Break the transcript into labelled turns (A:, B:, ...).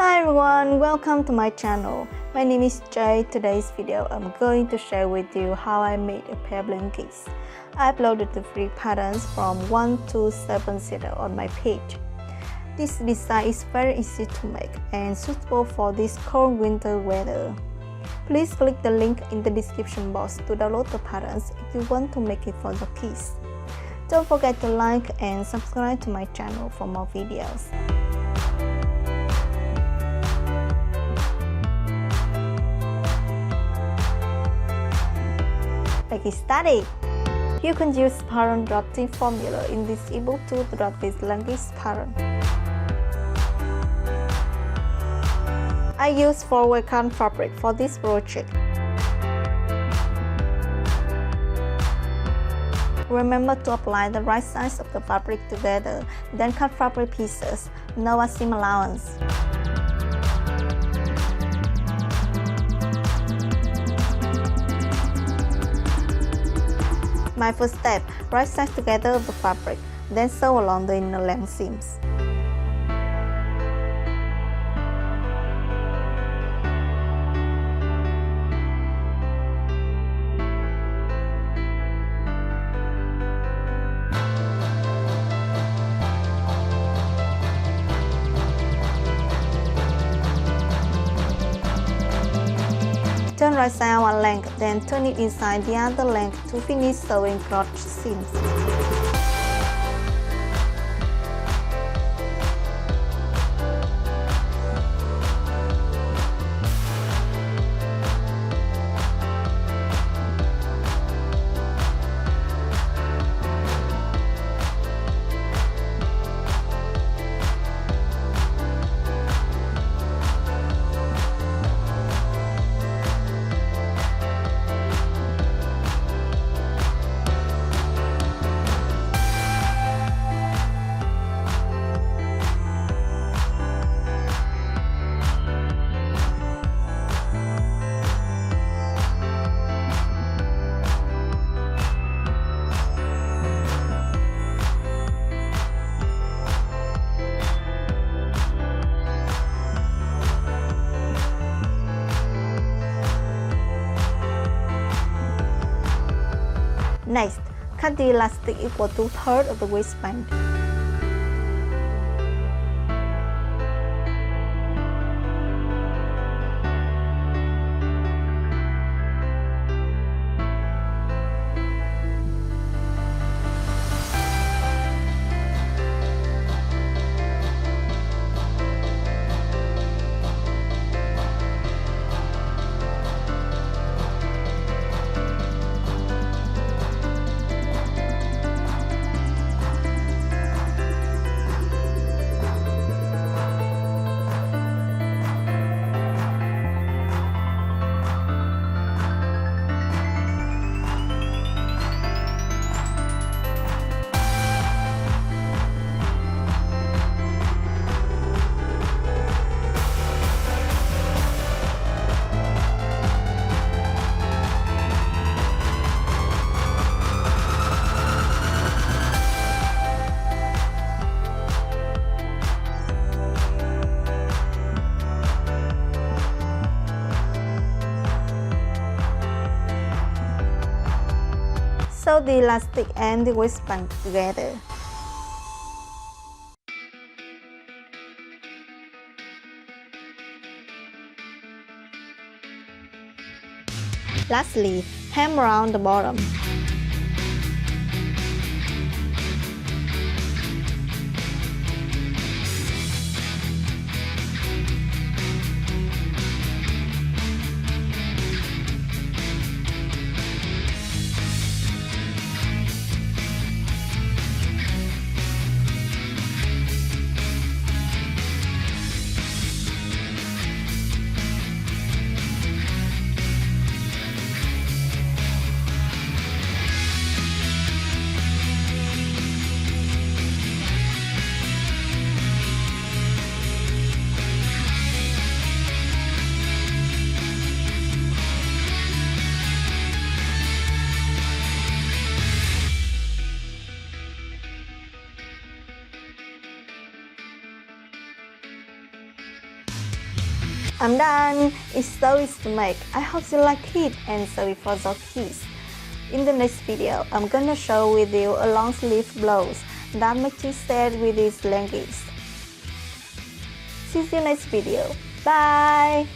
A: Hi everyone, welcome to my channel. My name is Jay. Today's video I'm going to share with you how I made a pair of leggings. I uploaded the free patterns from 1 to 7 on my page. This design is very easy to make and suitable for this cold winter weather. Please click the link in the description box to download the patterns if you want to make it for your kids. Don't forget to like and subscribe to my channel for more videos. Let's get started. You can use pattern drafting formula in this ebook to draft this leggings pattern. I use 4-way cotton fabric for this project. Remember to apply the right size of the fabric together, then cut fabric pieces, no seam allowance. My first step, right size together the fabric, then sew along the inner length seams. Turn right side one length, then turn it inside the other length to finish sewing crotch seams. Next, cut the elastic equal to 1/3 of the waistband. Sew the elastic and the waistband together. Lastly, hem around the bottom. I'm done. It's so easy to make. I hope you like it and sorry for the kids. In the next video, I'm gonna show with you a long sleeve blouse that matches set with these leggings. See you next video. Bye!